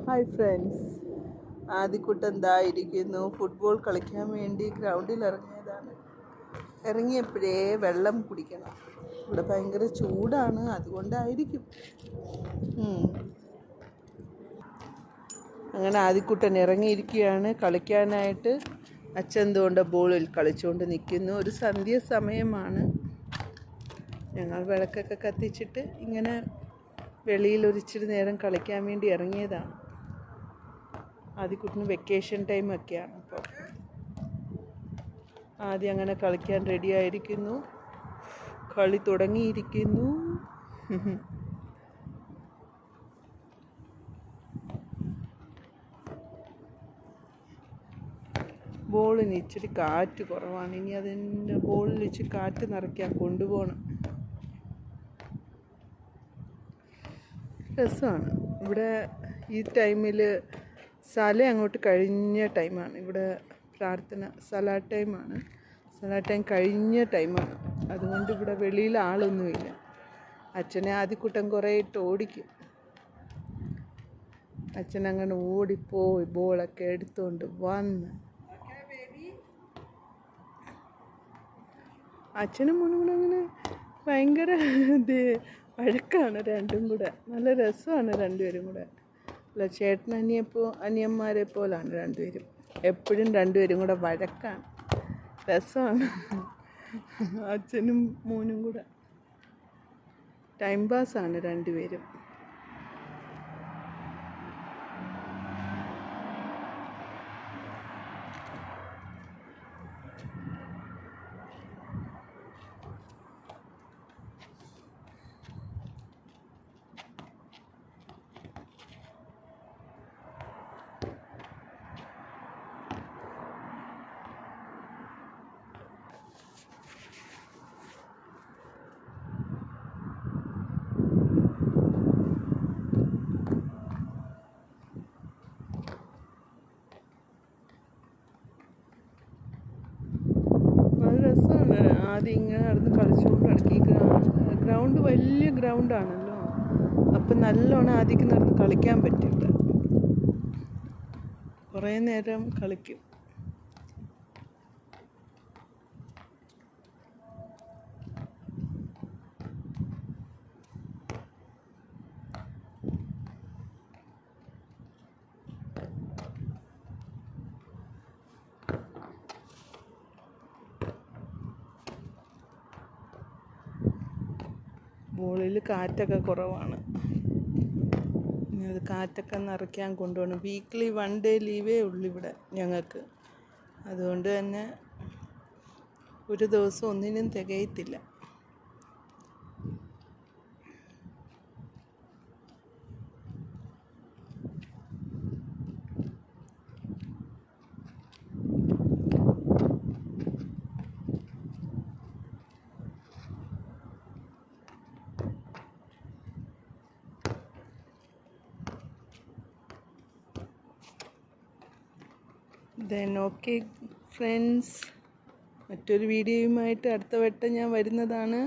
Hi friends, ആദ്യക്കുട്ടൻ ഇരിക്കുന്നു. Football കളിക്കാൻ വേണ്ടി ഗ്രൗണ്ടിൽ ഇറങ്ങിയതാണ്. ഇറങ്ങിയപ്പോഴേ വെള്ളം കുടിക്കണം. ഇവിടെ ഭയങ്കര ചൂടാണ്, അതുകൊണ്ടായിരിക്കും. അങ്ങനെ ആദ്യക്കുട്ടൻ ഇറങ്ങിയിരിക്കുകയാണ് കളിക്കാനായിട്ട്. അച്ഛൻ തോണ്ട ബോളിൽ കളിച്ചുകൊണ്ട് നിൽക്കുന്നു. ഒരു സന്ധ്യ സമയമാണ്. ഞങ്ങൾ വിളക്കൊക്കെ കത്തിച്ചിട്ട് ഇങ്ങനെ വെളിയിൽ ഒരിച്ചിരി നേരം കളിക്കാൻ വേണ്ടി ഇറങ്ങിയതാണ്. ആദ്യക്കുട്ടിന് വെക്കേഷൻ ടൈമൊക്കെയാണ്. അപ്പോൾ ആദ്യം അങ്ങനെ കളിക്കാൻ റെഡി ആയിരിക്കുന്നു. കളി തുടങ്ങിയിരിക്കുന്നു. ബോളിന് ഇച്ചിരി കാറ്റ് കുറവാണ്. ഇനി അതിൻ്റെ ബോളിൽ ഇച്ചിരി കാറ്റ് നിറയ്ക്കാൻ കൊണ്ടുപോകണം. രസമാണ്. ഇവിടെ ഈ ടൈമിൽ അങ്ങോട്ട് കഴിഞ്ഞ ടൈമാണ്. ഇവിടെ പ്രാർത്ഥന സലാഡ് ടൈമാണ്. സലാഡ് ടൈം കഴിഞ്ഞ ടൈമാണ്. അതുകൊണ്ട് ഇവിടെ വെളിയിൽ ആളൊന്നുമില്ല. അച്ഛനെ ആദ്യക്കുട്ടൻ കുറേ ഇട്ട് ഓടിക്കും. അച്ഛനങ്ങനെ ഓടിപ്പോയി ബോളൊക്കെ എടുത്തുകൊണ്ട് വന്ന് അച്ഛനും മോനും കൂടെ അങ്ങനെ ഭയങ്കര വഴക്കാണ് രണ്ടും കൂടെ. നല്ല രസമാണ് രണ്ടുപേരും കൂടെ. അല്ല, ചേട്ടൻ അനിയന്മാരെ പോലാണ് രണ്ടുപേരും. എപ്പോഴും രണ്ടുപേരും കൂടെ വഴക്കാണ്. രസമാണ്. അച്ഛനും മോനും കൂടെ ടൈം പാസ്സാണ് രണ്ടുപേരും. രസമാണ്. ആദ്യം ഇങ്ങനെ നടന്ന് കളിച്ചുകൊണ്ട് നടക്കി. ഗ്രൗണ്ട് വലിയ ഗ്രൗണ്ടാണല്ലോ. അപ്പം നല്ലോണം ആദ്യം നടന്ന് കളിക്കാൻ പറ്റില്ല. കുറേ നേരം കളിക്കും. ബോളിൽ കാറ്റൊക്കെ കുറവാണ്. അത് കാറ്റൊക്കെ നിറയ്ക്കാൻ കൊണ്ടുപോകണം. വീക്ക്ലി 1 day ലീവേ ഉള്ളൂ ഇവിടെ ഞങ്ങൾക്ക്. അതുകൊണ്ട് തന്നെ ഒരു ദിവസം ഒന്നിനും തികയത്തില്ല. ഓക്കെ ഫ്രണ്ട്സ്, മറ്റൊരു വീഡിയോയുമായിട്ട് അടുത്ത വട്ടം ഞാൻ വരുന്നതാണ്.